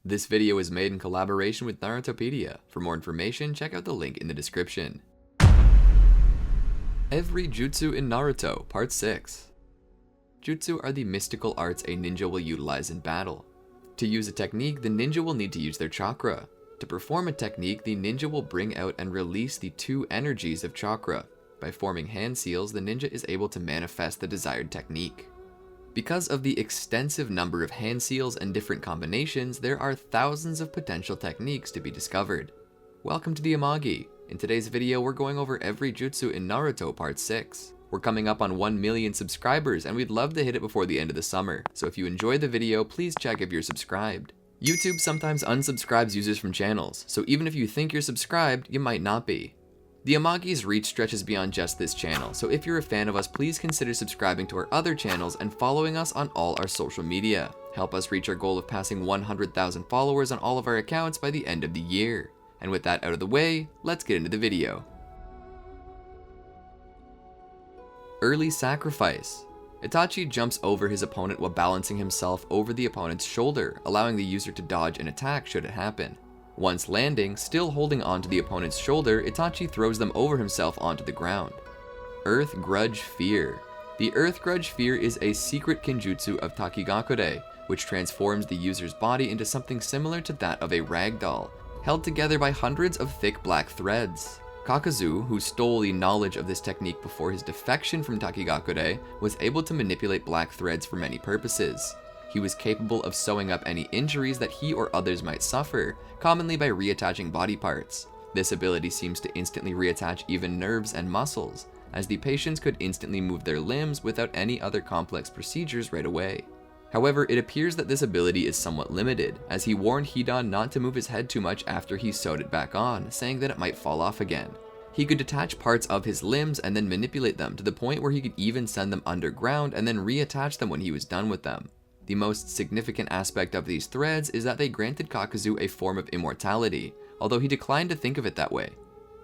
This video is made in collaboration with Narutopedia. For more information, check out the link in the description. Every Jutsu in Naruto, Part 6. Jutsu are the mystical arts a ninja will utilize in battle. To use a technique, the ninja will need to use their chakra. To perform a technique, the ninja will bring out and release the two energies of chakra. By forming hand seals, the ninja is able to manifest the desired technique. Because of the extensive number of hand seals and different combinations, there are thousands of potential techniques to be discovered. Welcome to the Amagi. In today's video, we're going over every jutsu in Naruto Part 6. We're coming up on 1 million subscribers, and we'd love to hit it before the end of the summer. So if you enjoyed the video, please check if you're subscribed. YouTube sometimes unsubscribes users from channels, so even if you think you're subscribed, you might not be. The Amagi's reach stretches beyond just this channel, so if you're a fan of us, please consider subscribing to our other channels and following us on all our social media. Help us reach our goal of passing 100,000 followers on all of our accounts by the end of the year. And with that out of the way, let's get into the video. Early Sacrifice. Itachi jumps over his opponent while balancing himself over the opponent's shoulder, allowing the user to dodge an attack should it happen. Once landing, still holding onto the opponent's shoulder, Itachi throws them over himself onto the ground. Earth Grudge Fear. The Earth Grudge Fear is a secret kinjutsu of Takigakure, which transforms the user's body into something similar to that of a ragdoll, held together by hundreds of thick black threads. Kakazu, who stole the knowledge of this technique before his defection from Takigakure, was able to manipulate black threads for many purposes. He was capable of sewing up any injuries that he or others might suffer, commonly by reattaching body parts. This ability seems to instantly reattach even nerves and muscles, as the patients could instantly move their limbs without any other complex procedures right away. However, it appears that this ability is somewhat limited, as he warned Hidan not to move his head too much after he sewed it back on, saying that it might fall off again. He could detach parts of his limbs and then manipulate them to the point where he could even send them underground and then reattach them when he was done with them. The most significant aspect of these threads is that they granted Kakazu a form of immortality, although he declined to think of it that way.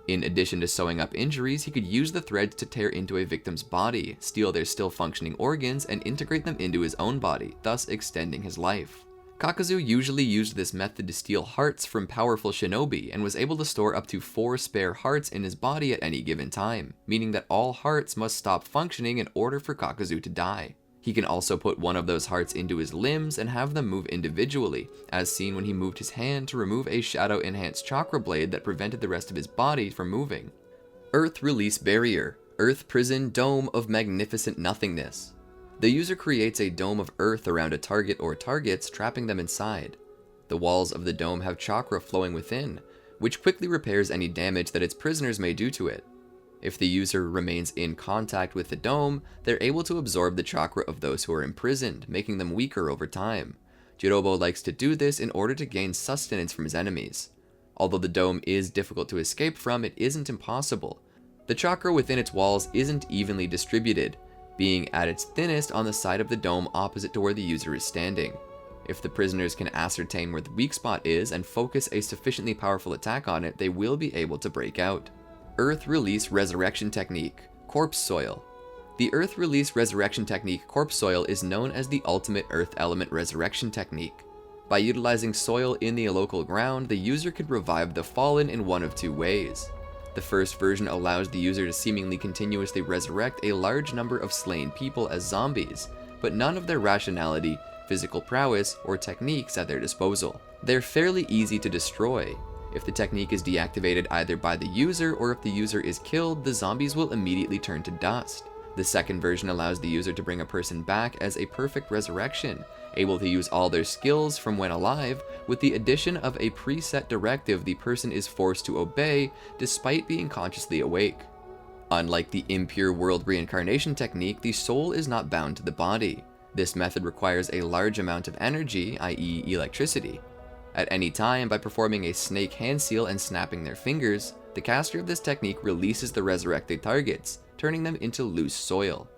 In addition to sewing up injuries, he could use the threads to tear into a victim's body, steal their still functioning organs, and integrate them into his own body, thus extending his life. Kakazu usually used this method to steal hearts from powerful shinobi and was able to store up to 4 spare hearts in his body at any given time, meaning that all hearts must stop functioning in order for Kakazu to die. He can also put one of those hearts into his limbs and have them move individually, as seen when he moved his hand to remove a shadow-enhanced chakra blade that prevented the rest of his body from moving. Earth Release Barrier. Earth Prison Dome of Magnificent Nothingness. The user creates a dome of earth around a target or targets, trapping them inside. The walls of the dome have chakra flowing within, which quickly repairs any damage that its prisoners may do to it. If the user remains in contact with the dome, they're able to absorb the chakra of those who are imprisoned, making them weaker over time. Jirobo likes to do this in order to gain sustenance from his enemies. Although the dome is difficult to escape from, it isn't impossible. The chakra within its walls isn't evenly distributed, being at its thinnest on the side of the dome opposite to where the user is standing. If the prisoners can ascertain where the weak spot is and focus a sufficiently powerful attack on it, they will be able to break out. Earth Release Resurrection Technique, Corpse Soil. The Earth Release Resurrection Technique Corpse Soil is known as the ultimate Earth Element Resurrection Technique. By utilizing soil in the local ground, the user could revive the fallen in one of 2 ways. The first version allows the user to seemingly continuously resurrect a large number of slain people as zombies, but none of their rationality, physical prowess, or techniques at their disposal. They're fairly easy to destroy. If the technique is deactivated either by the user or if the user is killed, the zombies will immediately turn to dust. The second version allows the user to bring a person back as a perfect resurrection, able to use all their skills from when alive, with the addition of a preset directive the person is forced to obey despite being consciously awake. Unlike the impure world reincarnation technique, the soul is not bound to the body. This method requires a large amount of energy, i.e. electricity. At any time, by performing a snake hand seal and snapping their fingers, the caster of this technique releases the resurrected targets, turning them into loose soil.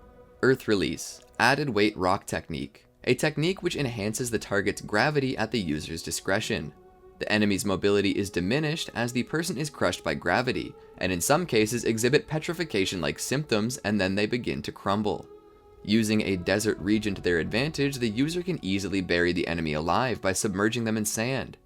Earth Release, Added Weight Rock Technique. A technique which enhances the target's gravity at the user's discretion. The enemy's mobility is diminished as the person is crushed by gravity, and in some cases exhibit petrification-like symptoms and then they begin to crumble. Using a desert region to their advantage, the user can easily bury the enemy alive by submerging them in sand.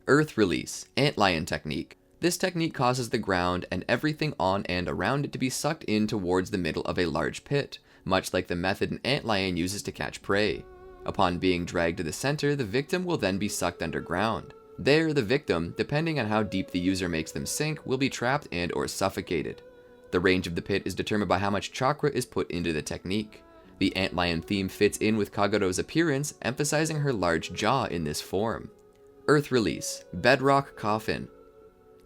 Earth Release, Antlion technique. This technique causes the ground and everything on and around it to be sucked in towards the middle of a large pit, much like the method an antlion uses to catch prey. Upon being dragged to the center, the victim will then be sucked underground. There, the victim, depending on how deep the user makes them sink, will be trapped and or suffocated. The range of the pit is determined by how much chakra is put into the technique. The antlion theme fits in with Kagoro's appearance, emphasizing her large jaw in this form. Earth Release, Bedrock Coffin.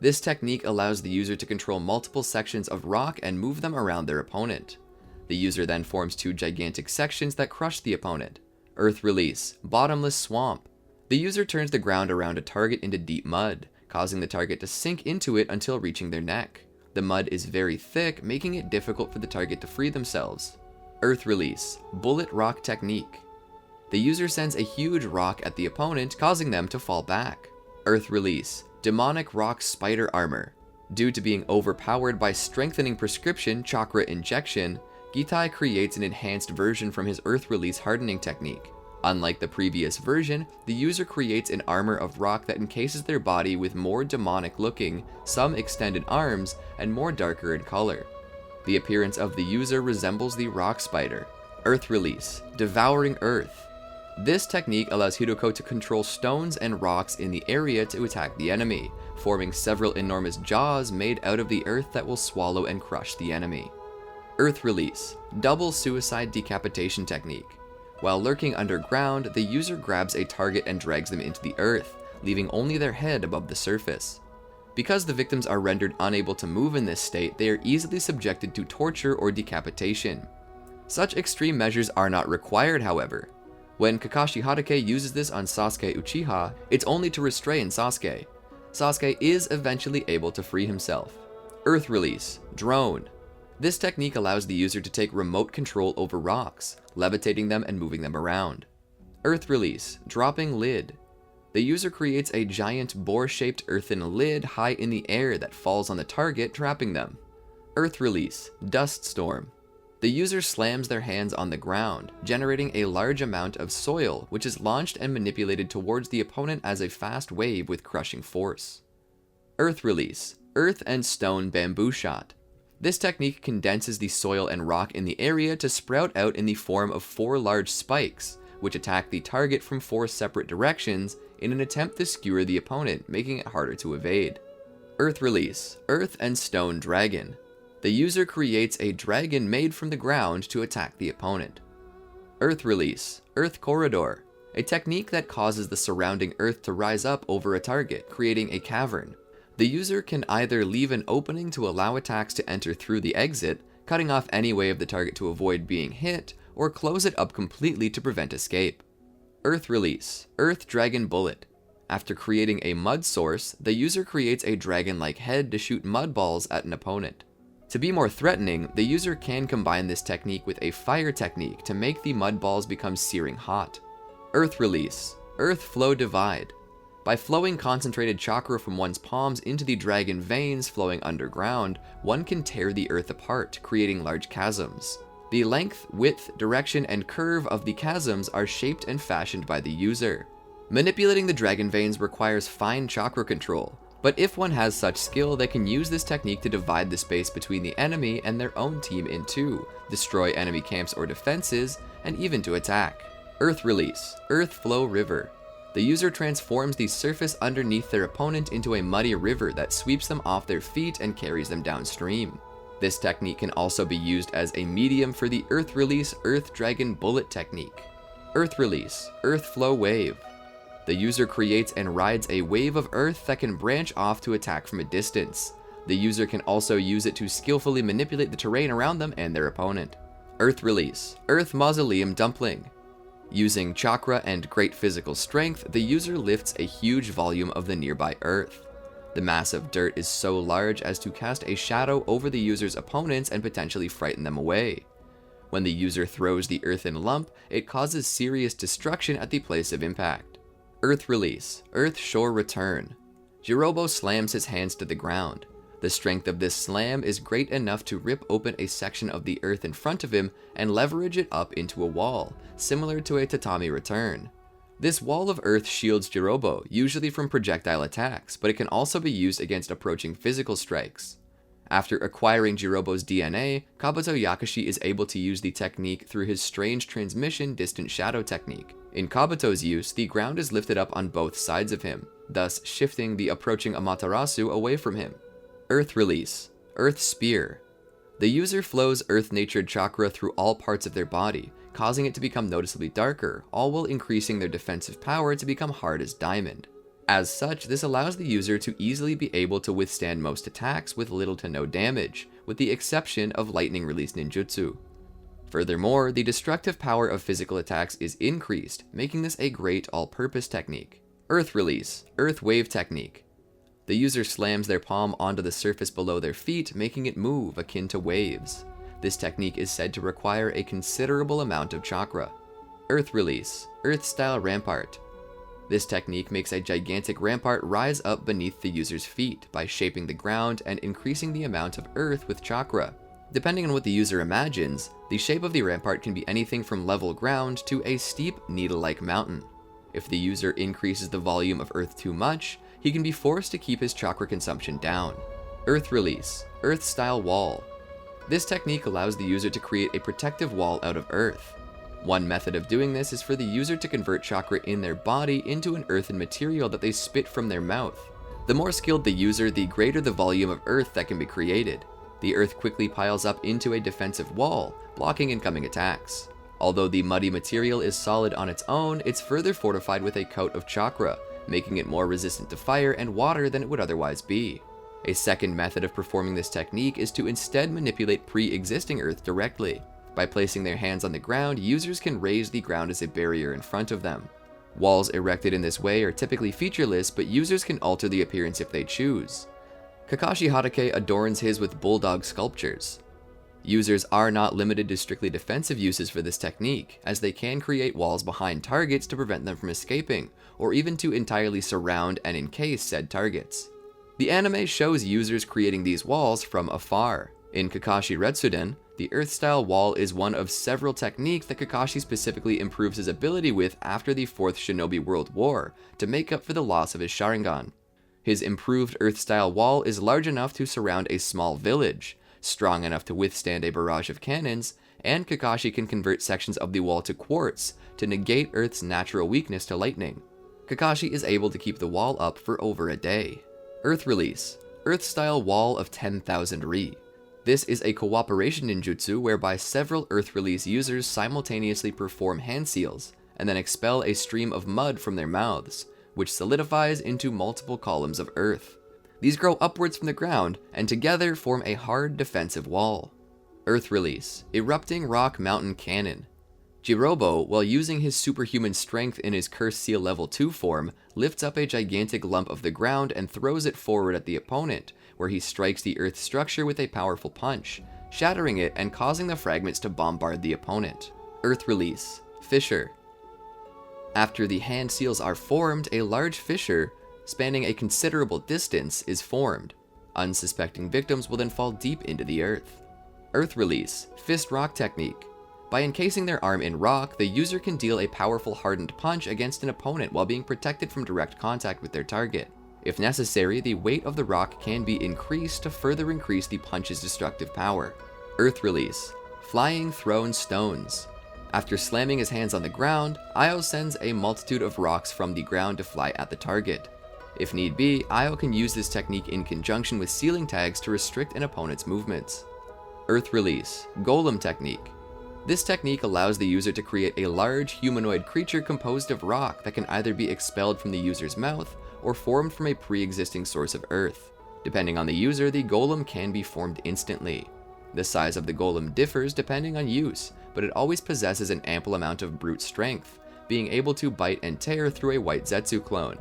This technique allows the user to control multiple sections of rock and move them around their opponent. The user then forms two gigantic sections that crush the opponent. Earth Release, Bottomless Swamp. The user turns the ground around a target into deep mud, causing the target to sink into it until reaching their neck. The mud is very thick, making it difficult for the target to free themselves. Earth Release, Bullet Rock Technique. The user sends a huge rock at the opponent, causing them to fall back. Earth Release, Demonic Rock Spider Armor. Due to being overpowered by strengthening prescription chakra injection, Gitai creates an enhanced version from his Earth Release hardening technique. Unlike the previous version, the user creates an armor of rock that encases their body with more demonic looking, some extended arms, and more darker in color. The appearance of the user resembles the rock spider. Earth Release, Devouring Earth. This technique allows Hiroko to control stones and rocks in the area to attack the enemy, forming several enormous jaws made out of the earth that will swallow and crush the enemy. Earth Release, Double Suicide Decapitation Technique. While lurking underground, the user grabs a target and drags them into the earth, leaving only their head above the surface. Because the victims are rendered unable to move in this state, they are easily subjected to torture or decapitation. Such extreme measures are not required, however. When Kakashi Hatake uses this on Sasuke Uchiha, it's only to restrain Sasuke. Sasuke is eventually able to free himself. Earth Release, Drone. This technique allows the user to take remote control over rocks, levitating them and moving them around. Earth Release, Dropping Lid. The user creates a giant boar-shaped earthen lid high in the air that falls on the target, trapping them. Earth Release, Dust Storm. The user slams their hands on the ground, generating a large amount of soil, which is launched and manipulated towards the opponent as a fast wave with crushing force. Earth Release, Earth and Stone Bamboo Shot. This technique condenses the soil and rock in the area to sprout out in the form of 4 large spikes, which attack the target from 4 separate directions in an attempt to skewer the opponent, making it harder to evade. Earth Release, Earth and Stone Dragon. The user creates a dragon made from the ground to attack the opponent. Earth Release, Earth Corridor, a technique that causes the surrounding earth to rise up over a target, creating a cavern. The user can either leave an opening to allow attacks to enter through the exit, cutting off any way of the target to avoid being hit, or close it up completely to prevent escape. Earth Release, Earth Dragon Bullet. After creating a mud source, the user creates a dragon-like head to shoot mud balls at an opponent. To be more threatening, the user can combine this technique with a fire technique to make the mud balls become searing hot. Earth Release, Earth Flow Divide. By flowing concentrated chakra from one's palms into the dragon veins flowing underground, one can tear the earth apart, creating large chasms. The length, width, direction, and curve of the chasms are shaped and fashioned by the user. Manipulating the dragon veins requires fine chakra control, but if one has such skill, they can use this technique to divide the space between the enemy and their own team in two, destroy enemy camps or defenses, and even to attack. Earth Release, Earth Flow River. The user transforms the surface underneath their opponent into a muddy river that sweeps them off their feet and carries them downstream. This technique can also be used as a medium for the Earth Release, Earth Dragon Bullet technique. Earth Release, Earth Flow Wave. The user creates and rides a wave of earth that can branch off to attack from a distance. The user can also use it to skillfully manipulate the terrain around them and their opponent. Earth Release, Earth Mausoleum Dumpling. Using chakra and great physical strength, the user lifts a huge volume of the nearby earth. The mass of dirt is so large as to cast a shadow over the user's opponents and potentially frighten them away. When the user throws the earthen lump, it causes serious destruction at the place of impact. Earth Release, Earth Shore Return. Jirobo slams his hands to the ground. The strength of this slam is great enough to rip open a section of the earth in front of him and leverage it up into a wall, similar to a tatami return. This wall of earth shields Jirobo, usually from projectile attacks, but it can also be used against approaching physical strikes. After acquiring Jirobo's DNA, Kabuto Yakashi is able to use the technique through his strange transmission distant shadow technique. In Kabuto's use, the ground is lifted up on both sides of him, thus shifting the approaching Amaterasu away from him. Earth Release, Earth Spear. The user flows earth-natured chakra through all parts of their body, causing it to become noticeably darker, all while increasing their defensive power to become hard as diamond. As such, this allows the user to easily be able to withstand most attacks with little to no damage, with the exception of lightning release ninjutsu. Furthermore, the destructive power of physical attacks is increased, making this a great all-purpose technique. Earth Release, Earth Wave Technique. The user slams their palm onto the surface below their feet, making it move akin to waves. This technique is said to require a considerable amount of chakra. Earth Release, Earth-style Rampart. This technique makes a gigantic rampart rise up beneath the user's feet by shaping the ground and increasing the amount of earth with chakra. Depending on what the user imagines, the shape of the rampart can be anything from level ground to a steep, needle-like mountain. If the user increases the volume of earth too much, he can be forced to keep his chakra consumption down. Earth Release, Earth-style Wall. This technique allows the user to create a protective wall out of earth. One method of doing this is for the user to convert chakra in their body into an earthen material that they spit from their mouth. The more skilled the user, the greater the volume of earth that can be created. The earth quickly piles up into a defensive wall, blocking incoming attacks. Although the muddy material is solid on its own, it's further fortified with a coat of chakra, making it more resistant to fire and water than it would otherwise be. A second method of performing this technique is to instead manipulate pre-existing earth directly. By placing their hands on the ground, users can raise the ground as a barrier in front of them. Walls erected in this way are typically featureless, but users can alter the appearance if they choose. Kakashi Hatake adorns his with bulldog sculptures. Users are not limited to strictly defensive uses for this technique, as they can create walls behind targets to prevent them from escaping, or even to entirely surround and encase said targets. The anime shows users creating these walls from afar. In Kakashi Retsuden, the Earth-style wall is one of several techniques that Kakashi specifically improves his ability with after the 4th Shinobi World War to make up for the loss of his Sharingan. His improved Earth-style wall is large enough to surround a small village, strong enough to withstand a barrage of cannons, and Kakashi can convert sections of the wall to quartz to negate Earth's natural weakness to lightning. Kakashi is able to keep the wall up for over a day. Earth Release, Earth-style Wall of 10,000 Ri. This is a cooperation ninjutsu whereby several Earth Release users simultaneously perform hand seals, and then expel a stream of mud from their mouths, which solidifies into multiple columns of earth. These grow upwards from the ground, and together form a hard defensive wall. Earth Release, Erupting Rock Mountain Cannon. Jirobo, while using his superhuman strength in his Curse Seal Level 2 form, lifts up a gigantic lump of the ground and throws it forward at the opponent, where he strikes the earth structure with a powerful punch, shattering it and causing the fragments to bombard the opponent. Earth Release, Fissure. After the hand seals are formed, a large fissure, spanning a considerable distance, is formed. Unsuspecting victims will then fall deep into the earth. Earth Release, Fist Rock Technique. By encasing their arm in rock, the user can deal a powerful hardened punch against an opponent while being protected from direct contact with their target. If necessary, the weight of the rock can be increased to further increase the punch's destructive power. Earth Release, Flying Thrown Stones. After slamming his hands on the ground, Io sends a multitude of rocks from the ground to fly at the target. If need be, Io can use this technique in conjunction with ceiling tags to restrict an opponent's movements. Earth Release, Golem Technique. This technique allows the user to create a large humanoid creature composed of rock that can either be expelled from the user's mouth or formed from a pre-existing source of earth. Depending on the user, the golem can be formed instantly. The size of the golem differs depending on use, but it always possesses an ample amount of brute strength, being able to bite and tear through a white Zetsu clone.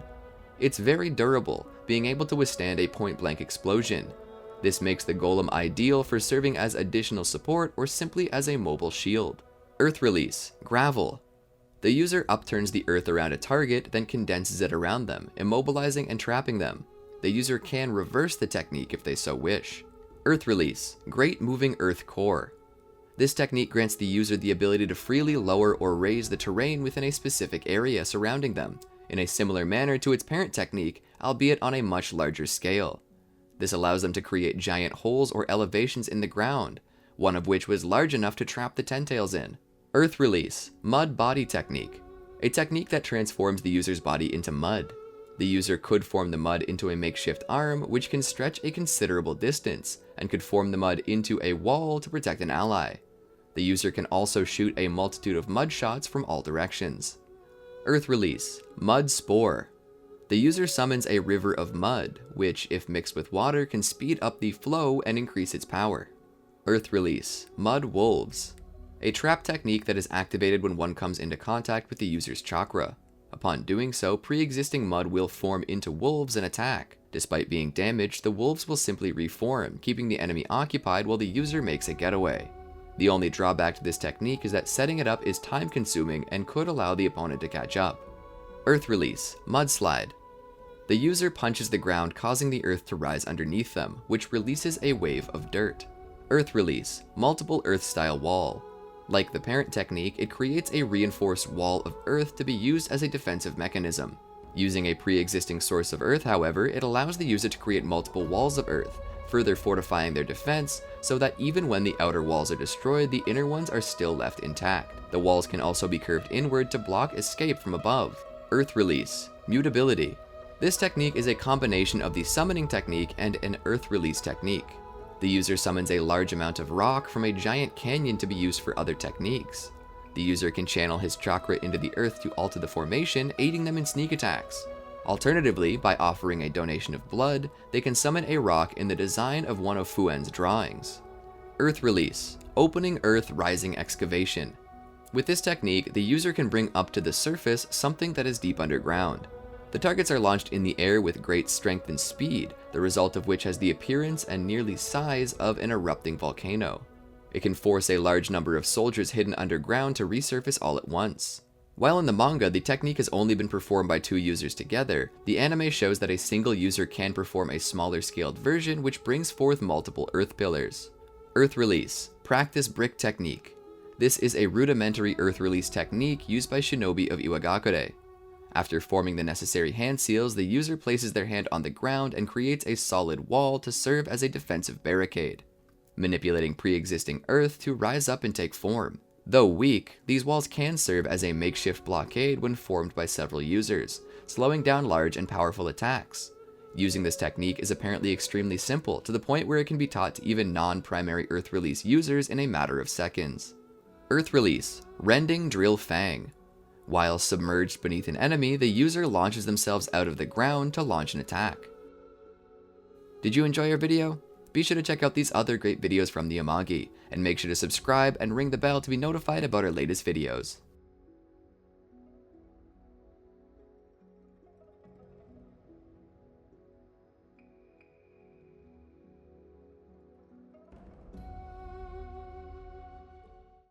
It's very durable, being able to withstand a point-blank explosion. This makes the golem ideal for serving as additional support or simply as a mobile shield. Earth Release, Gravel. The user upturns the earth around a target, then condenses it around them, immobilizing and trapping them. The user can reverse the technique if they so wish. Earth Release, Great Moving Earth Core. This technique grants the user the ability to freely lower or raise the terrain within a specific area surrounding them, in a similar manner to its parent technique, albeit on a much larger scale. This allows them to create giant holes or elevations in the ground, one of which was large enough to trap the Tentails in. Earth Release, Mud Body Technique. A technique that transforms the user's body into mud. The user could form the mud into a makeshift arm, which can stretch a considerable distance, and could form the mud into a wall to protect an ally. The user can also shoot a multitude of mud shots from all directions. Earth Release, Mud Spore. The user summons a river of mud, which, if mixed with water, can speed up the flow and increase its power. Earth Release, Mud Wolves. A trap technique that is activated when one comes into contact with the user's chakra. Upon doing so, pre-existing mud will form into wolves and attack. Despite being damaged, the wolves will simply reform, keeping the enemy occupied while the user makes a getaway. The only drawback to this technique is that setting it up is time-consuming and could allow the opponent to catch up. Earth Release, Mudslide. The user punches the ground, causing the earth to rise underneath them, which releases a wave of dirt. Earth Release, Multiple Earth-Style Wall. Like the parent technique, it creates a reinforced wall of earth to be used as a defensive mechanism. Using a pre-existing source of earth, however, it allows the user to create multiple walls of earth, further fortifying their defense, so that even when the outer walls are destroyed, the inner ones are still left intact. The walls can also be curved inward to block escape from above. Earth Release, Mutability. This technique is a combination of the summoning technique and an earth release technique. The user summons a large amount of rock from a giant canyon to be used for other techniques. The user can channel his chakra into the earth to alter the formation, aiding them in sneak attacks. Alternatively, by offering a donation of blood, they can summon a rock in the design of one of Fuen's drawings. Earth Release, Opening Earth Rising Excavation. With this technique, the user can bring up to the surface something that is deep underground. The targets are launched in the air with great strength and speed, the result of which has the appearance and nearly size of an erupting volcano. It can force a large number of soldiers hidden underground to resurface all at once. While in the manga, the technique has only been performed by 2 users together, the anime shows that a single user can perform a smaller scaled version which brings forth multiple earth pillars. Earth Release, Practice Brick Technique. This is a rudimentary earth release technique used by shinobi of Iwagakure. After forming the necessary hand seals, the user places their hand on the ground and creates a solid wall to serve as a defensive barricade, manipulating pre-existing earth to rise up and take form. Though weak, these walls can serve as a makeshift blockade when formed by several users, slowing down large and powerful attacks. Using this technique is apparently extremely simple, to the point where it can be taught to even non-primary earth release users in a matter of seconds. Earth Release, Rending Drill Fang. While submerged beneath an enemy, the user launches themselves out of the ground to launch an attack. Did you enjoy our video? Be sure to check out these other great videos from the Amagi, and make sure to subscribe and ring the bell to be notified about our latest videos.